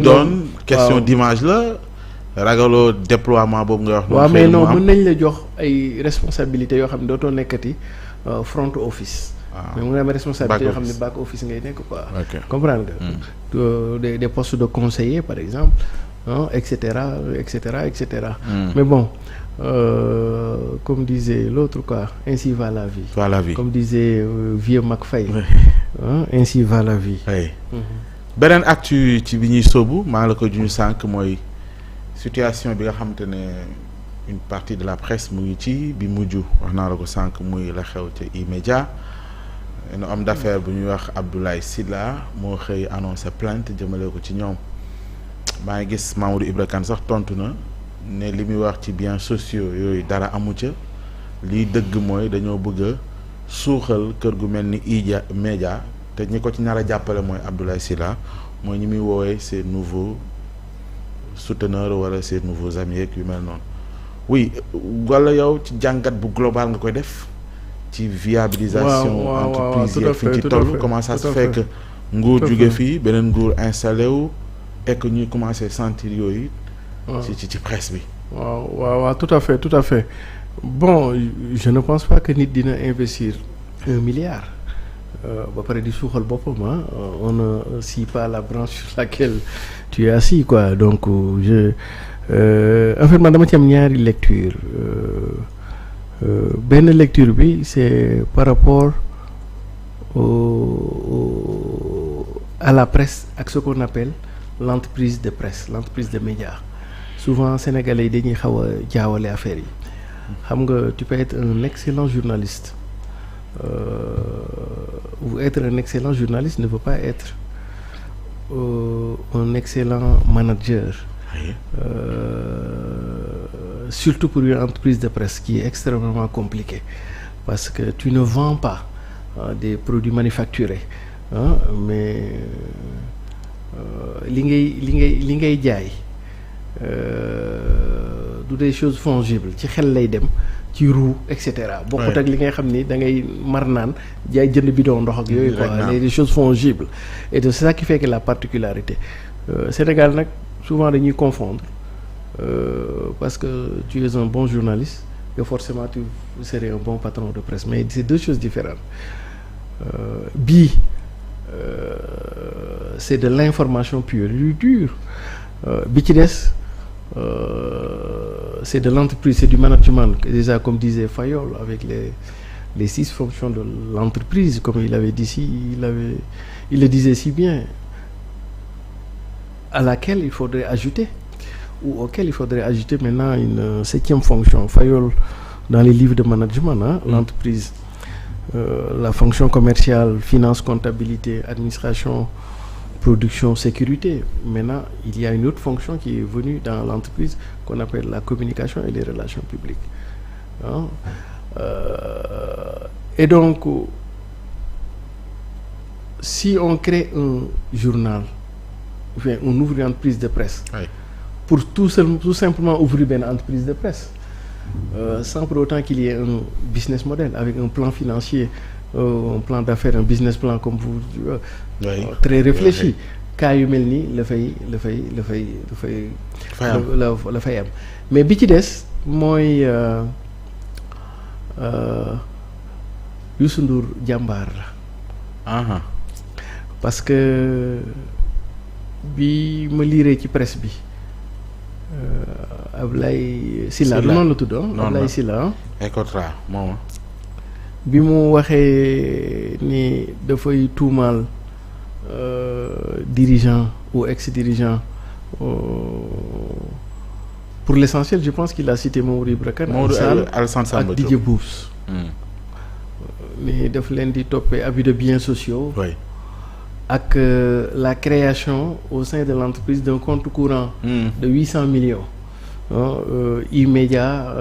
doon question d'image la ragaloo déploiement boobu nga wax. waaw mais non mën nañ la jox ay responsabilités yoo xam ne dootoo nekkati front office. mais mu ngi am responsabilité yoo xam ne back office ngay nekk quoi. comprendre nga. des postes de conseiller par exemple et cetera et cetera et cetera. mais bon comme disait l'autre quoi ainsi va la vie. va la vie comme disait vieux Mac Faye. ainsi va la vie. beneen actu ci bi ñuy sóobu maa ngi la ko juñu sànq mooy situation bi nga xamante ne une partie de la presse mu ngi ci bi mujj wax naa la ko sànq muy la xew ca E-Media un homme d'affaires bu ñuy wax Abdoulaye Sylla moo xëy annoncé plainte jëmale ko ci ñoom maa ngi gis Mamadou Ibra Kane sax tontu na ne li muy wax ci biens sociaux yooyu dara amu ca liy dëgg mooy dañoo bëgg a suuxal kër gu mel ni E-Media te ñi ko ci nar a jàppale mooy Abdoulaye Sylla mooy ñi muy woowee ses nouveaux souteneurs wala ses nouveaux amis yeeg yu mel noonu oui wala yow ci jàngat bu global nga koy def ci viabilisation entreprise yeeg fi ci toll comment ça se fait que nguur jóge fii beneen nguur installé wu et que ñuy commencé sentir yooyu ci presse bi waaw tout à fait bon je ne pense pas que nit dina investir 1 milliard ba pare di suuxal boppam on ne scie pas la branche sur laquelle tu es assis quoi donc en fait man dama ci am ñaari lecture benn lecture bi c'est par rapport à la presse ak ce qu'on appelle l'entreprise de presse l'entreprise de médias souvent sénégalais yi dañuy xaw a jaawale affaire yi xam nga tu peux être un excellent journaliste ou être un excellent journaliste ne veut pas être un excellent manager. Surtout pour une entreprise de presse qui est extrêmement compliquée parce que tu ne vends pas des produits manufacturés mais li ngay jaay du des choses fongibles ci xel lay dem ci roue et cetera. bokkut ak li ngay xam ni da ngay mar naan jaay jënd bidon ndox ak yooyu quoi des choses fongibles et c'est ça qui fait que la particularité Sénégal nag souvent dañuy confondre parce que tu es un bon journaliste et forcément tu serais un bon patron de presse mais c'est deux choses différentes bii c'est de l'information pure et dure bi ci des c'est de l'entreprise, c'est du management déjà comme disait Fayol avec les 6 fonctions de l'entreprise comme il avait dit il le disait si bien à laquelle il faudrait ajouter ou auquel il faudrait ajouter maintenant une 7e fonction Fayol dans les livres de management l'entreprise la fonction commerciale finance comptabilité administration production sécurité maintenant il y a une autre fonction qui est venue dans l'entreprise qu'on appelle la communication et les relations publiques et donc si on crée un journal enfin on ouvre une entreprise de presse pour tout simplement ouvrir une entreprise de presse sans pour autant qu'il y ait un business model avec un plan financier un plan d'affaires un business plan comme vous très réfléchi cas yu mel nii la fay am mais bi ci des mooy Youssou Ndour jàmbaar la parce que bi ma liiree ci presse bi Ablaye Sylla noonu la tudd Ablaye Sylla Ecotra moom bi mu waxee ni dafay tuumaal dirigeant ou ex-dirigeant pour l'essentiel je pense qu'il a cité Mamadou Ibra Kane ak Didier Bouss ni daf leen di toppee abus de biens sociaux ak la création au sein de l'entreprise d'un compte courant de 800 millions E-Media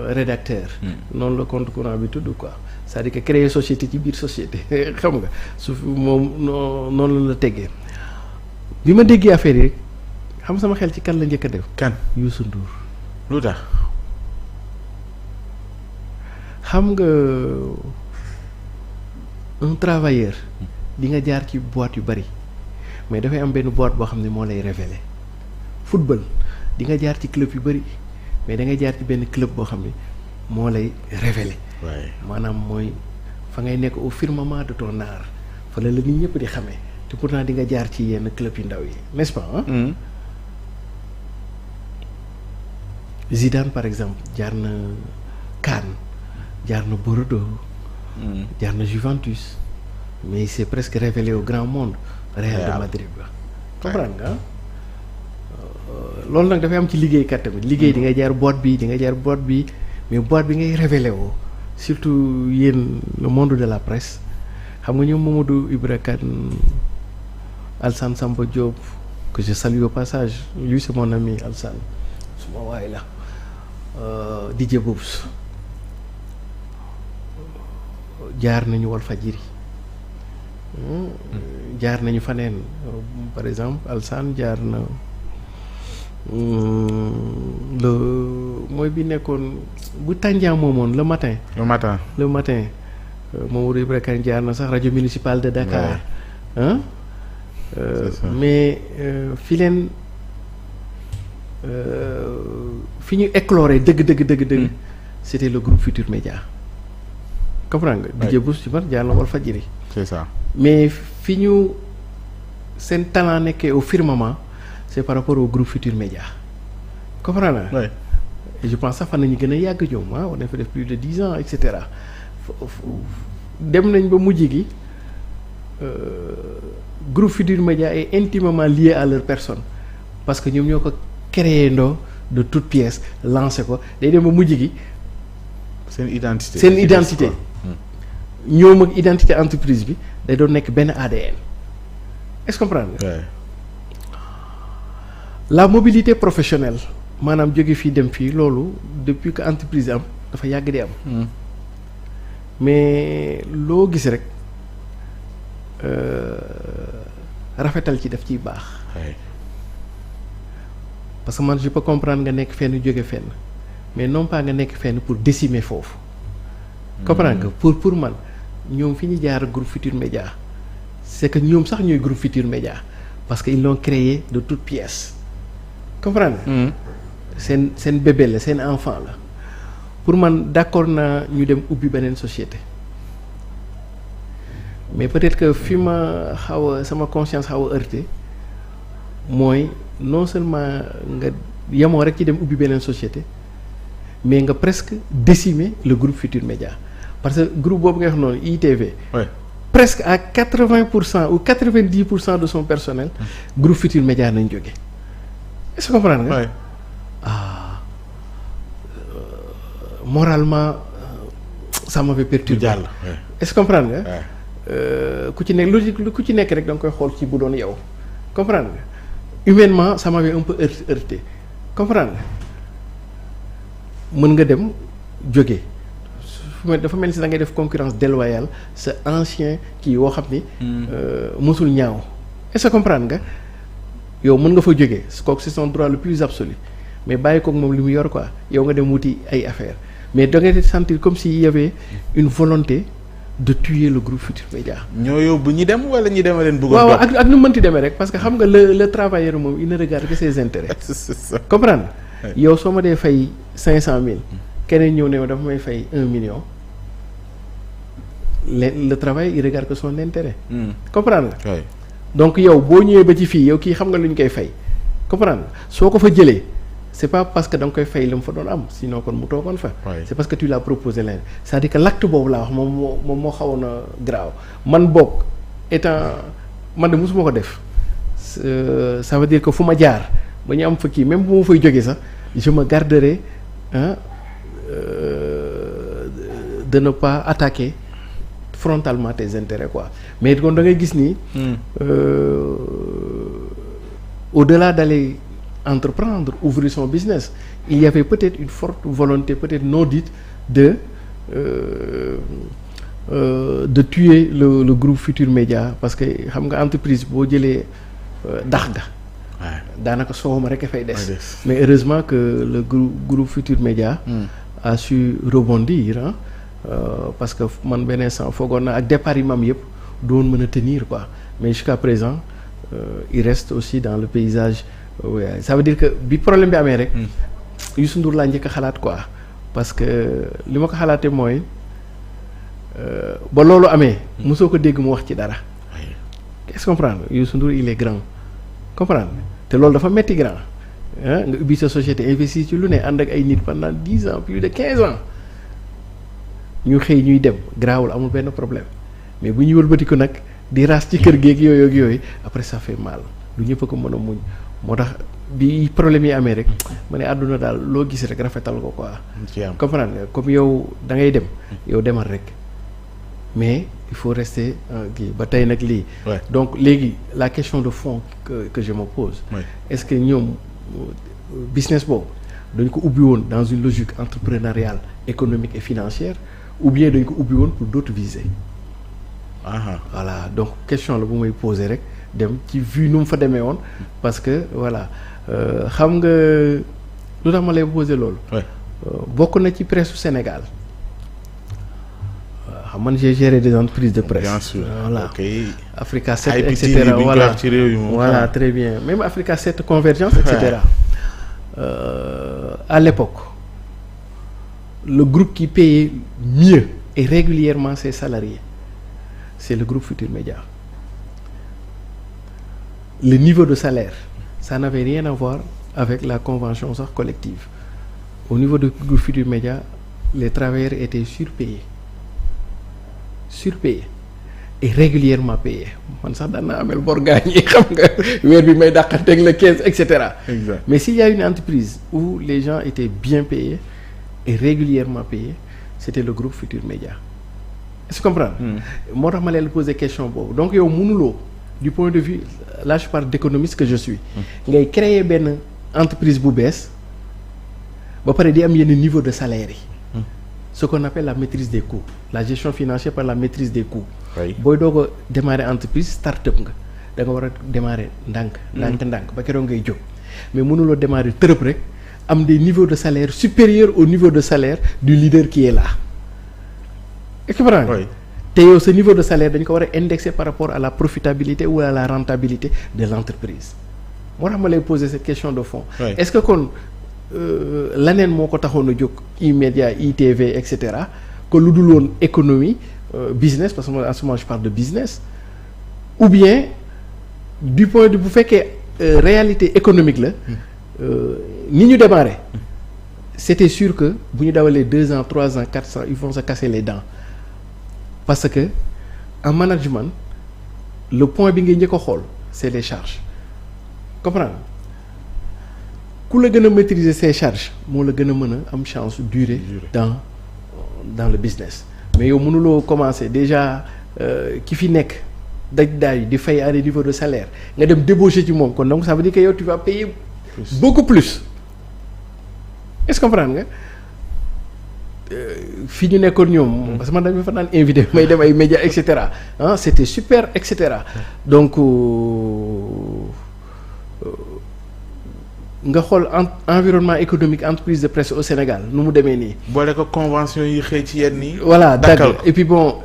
rédacteur noonu la compte courant bi tudd quoi c'est-à-dire que créer société ci biir société xam nga su moom noonu la teggee bi ma déggee affaire yi rek xam sama xel ci kan la njëkk a def kan Youssou Ndour lu tax xam nga un travailleur di nga jaar ci boîte yu bari mais dafay am benn boîte boo xam ne moo lay révéler football di nga jaar ci club yu bëri mais da ngay jaar ci benn club boo xam ne moo lay révéler maanaam mooy fa ngay nekk au firmament de ton art fa la nit ñëpp di xamee te pourtant di nga jaar ci yenn club yu ndaw yi n'est-ce pas Zidane par exemple jaar na Cannes jaar na Bordeaux jaar na Juventus mais il s'est presque révélé au grand monde Real de Madrid ba comprendre nga loolu nag dafay am ci liggéeykat tamit liggéey di nga jaar boîte bi di nga jaar boîte bi mais boîte bi ngay révélé woo surtout yéen le monde de la presse xam nga ñoom Mamadou Ibra Kane Alsane Samba Diop que je salue au passage lui c'est mon ami Alsane suma waay la DJ Boubs jaar nañu Walfadjri jaar nañu faneen par exemple Alsane jaar na mooy bi nekkoon bu Tandian moomoon le matin Mamadou Ibra Kane jaar na sax rajo municipale de Dakar mais fi leen fi ñu écloré dëgg c'était le groupe Futur Média comprendre nga DJ Bouss ci mar jaar na Walfadjri c'est ça mais fi ñu seen talent nekkee au firmament c'est par rapport au groupe Futur Média comprendre nga et je pense sax fan nañu gën a yàgg ñoom on a fait def plus de 10 ans et cetera dem nañ ba mujj gi groupe Futur Média est intimement lié à leur personne parce que ñoom ñoo ko créé ndoo de toutes pièces lancé ko day dem ba mujj gi seen identité ñoom ak identité entreprise bi day doon nekk benn ADN est-ce que comprendre nga la mobilité professionnelle maanaam jóge fii dem fii loolu depuis que entreprise am dafa yàgg di am mais loo gis rek rafetal ci daf ciy baax parce que man je peux comprendre nga nekk fenn jóge fenn mais non pas nga nekk fenn pour décimer foofu comprendre nga pour man ñoom fi ñu jaar groupe Futur Média c'est que ñoom sax ñooy groupe Futur Média parce que ils l'ont créé de toutes pièces comprendre nga seen bébé la seen enfant la pour man d'accord naa ñu dem ubbi beneen société mais peut-être que fi ma xaw a sama conscience xaw a heurté mooy non seulement nga yemoo rek ci dem ubbi beneen société mais nga presque décimer le groupe Futur Média parce que groupe boobu nga wax noonu ITV presque à 80% ou 90% de son personnel groupe Futur Média nañ jóge est-ce que comprendre nga moralement ça m'avait perturbé est-ce que comprendre nga ku ci nekk logique ku ci nekk rek da nga koy xool ci bu doon yow comprendre nga humainement ça m'avait un peu heurté comprendre nga mën nga dem jóge dafa mel ni si da ngay def concurrence déloyale sa ancien kii woo xam ni mosul ñaaw est-ce que comprendre nga yow mën nga fa jóge kooku c'est son droit le plus absolu mais bàyyi kook moom li mu yor quoi yow nga dem wuti ay affaires mais da ngay sentir comme s'il y avait une volonté de tuer le groupe Futur Média. ñoo yóbbu ñi dem wala ñi dem leen bëggoon. waaw ak nu mënti demee rek parce que xam nga le travailleur moom il ne regarde que ses intérêts. c'est ça comprendre yow soo ma dee fay 500 000 keneen ñëw ne ma dafa may fay 1 million le travail il regarde que son intérêt. comprendre nga. donc yow boo ñëwee ba ci fii yow kii xam nga lu ñu koy fay comprendre soo ko fa jëlee. c'est pas parce que da nga koy fay li mu fa doon am sinon kon mu toogoon fa. c'est parce que tu l'as proposé leen c'est-à-dire que l'acte boobu laa wax moom moo xawoon a graaw man boog étant man de mosuma ko def ça veut dire que fu ma jaar ba ñu am fa kii même bu ma fay jógee sax je me garderai de ne pas attaquer frontalement tes intérêts quoi mais kon da ngay gis ni. au-delà d'aller entreprendre, ouvrir son business, il y avait peut-être une forte volonté, peut-être non dite, de tuer le groupe Futur Média parce que xam nga entreprise boo jëlee dax ga daanaka soowam rek a fay des mais heureusement que le groupe Futur Média a su rebondir parce que man benn instant foogoon naa ak départ yi mam yëpp doon mën a tenir quoi mais jusqu'à présent il reste aussi dans le paysage ça veut dire que bi problème bi amee rek Youssou Ndour laa njëkk a xalaat quoi parce que li ma ko xalaatee mooy ba loolu amee mosoo ko dégg mu wax ci dara est-ce que comprendre Youssou Ndour il est grand comprendre te loolu dafa metti grand nga ubbi sa société investir ci lu ne ànd ak ay nit pendant 10 ans plus de 15 ans ñu xëy ñuy dem garaawul amul benn problème mais bu ñu wëlbatiku nag di raas ci kër geeg yooyu ak yooyu après ça fait mal lu ñëpp a ko mën a muñ moo tax bi problème yi amee rek ma ne àdduna daal loo gis rek rafetal ko quoi. comprendre nga comme yow da ngay dem yow demal rek mais il faut rester kii ba tey nag lii. donc léegi la question de fond que je me pose. est-ce que ñoom business boobu dañ ko ubbi woon dans une logique entrepreneuriale économique et financière ou bien dañ ko ubbi woon pour d'autres visées. Voilà donc question la bu may poser rek dem ci vue nu mu fa demee woon parce que voilà xam nga lu tax ma lay poser loolu. bokk na ci presse Sénégal xam man j'ai géré des entreprises de presse. Bien sûr. Voilà Okay. Africa 7 et cetera voilà très bien même Africa 7 Convergence et cetera. À l'époque le groupe qui payait mieux et régulièrement ses salariés c'est le groupe Futurs Médias. Le niveau de salaire ça n'avait rien à voir avec la convention sax collective. Au niveau du groupe Futurs Médias les travailleurs étaient surpayés et régulièrement payés man sax daan naa amel bor gaañ yi xam nga weer bi may dàqanteeg le 15 et cetera. Exact. Mais s'il y a une entreprise où les gens étaient bien payés et régulièrement payés c'était le groupe Futurs Médias. Est-ce que tu comprends? Moo tax ma leen poser question boobu donc yow mënuloo du point de vue là je parle d'économiste que je suis ngay créer benn entreprise bu bees ba pare di am yenn niveau de salaire yi ce qu'on appelle la maîtrise des coûts la gestion financière par la maîtrise des coûts booy doog a démarrer entreprise start-up nga da nga war a démarrer ndànk ba keroog ngay jóg mais mënuloo démarrer tërëp rek am des niveaux de salaire supérieurs au niveau de salaire du leader qui est là. Est-ce que tu comprends? te yow sa niveau de salaire dañ ko war a indexer par rapport à la profitabilité ou à la rentabilité de l'entreprise moo tax ma lay poser cette question de fond. Est-ce que kon laneen moo ko taxoon a jóg E-Media ITV et cetera que lu dul woon économie business parce que en ce moment je parle de business ou bien du point de bu fekkee réalité économique la ni ñu démarré c'était sûr que bu ñu dawalee 2 ans 3 ans 4 ans ils vont se casser les dents parce que en management le point bi ngay njëkk a xool c'est les charges comprendre ku la gën a maîtriser ses charges moo la gën a mën a am chance durer dans le business mais yow mënuloo commencer déjà ki fi nekk daj daay di fay à des niveaux de salaire nga dem débaucher ci moom kon donc ça veut dire que yow tu vas payer beaucoup plus est-ce que comprendre nga fi ñu nekkoon ñoom parce que man dañu fa daan invité may dem ay médias et cetera ah c'était super et cetera donc nga xool environnement économique entreprise de presse au Sénégal nu mu demee nii. boole ko convention yi xëy ci yenn yi. voilà d'accord et puis bon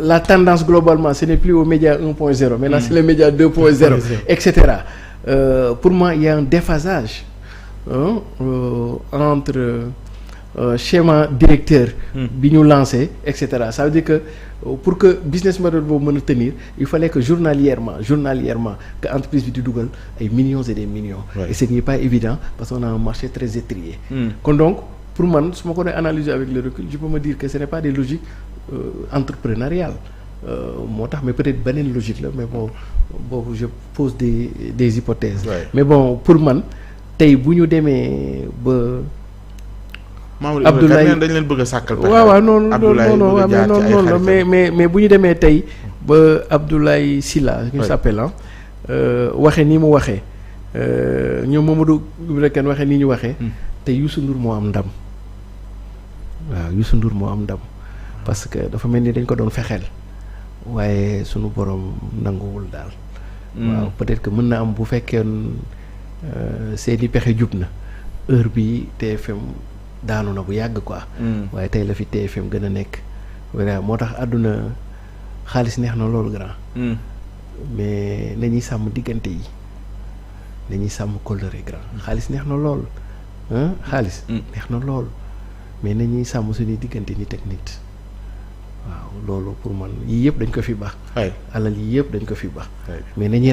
la tendance globalement ce n'est plus au média 1.0 maintenant c'est le média 2.0 et cetera pour moi il y a un déphasage entre schéma directeur bi ñu lancé et cetera ça veut dire que pour que business model boobu mën a tenir il fallait que journalièrement que entreprise bi di dugal ay millions et des millions et ce n'est pas évident parce qu'on a un marché très étrié kon donc pour man su ma ko doon analyser avec le recul je peux me dire que ce n'est pas des logiques entrepreneuriales moo tax mais peut-être beneen logique la mais bon boobu je pose des hypothèses mais bon pour man tey bu ñu demee ba Abdoulaye dañ leen bëgg a sàkkal pexe. waaw non mais bu ñu demee tey ba Abdoulaye Sylla ñu s'appelle waxee nii mu waxee ñoom Mamadou Ibra waxee nii ñu waxee te Youssou Ndour moo am ndam waaw Youssou Ndour moo am ndam parce que dafa mel ni dañ ko doon fexeel waaye sunu borom nanguwul daal waaw peut-être que mën na am bu fekkee seeni pexe jub na heure bi TFM daanu na bu yàgg quoi waaye tey la fi TFM gën a nekk vraiment moo tax àdduna xaalis neex na loolu grand mais nañuy sàmm diggante yi nañuy sàmm kóllëre grand xaalis neex na lool xaalis neex na lool mais nañuy sàmm suñuy diggante nit ak nit waaw loolu pour man yii yëpp dañ ko fi baax alal yii yëpp dañ ko fi baax mais nañuy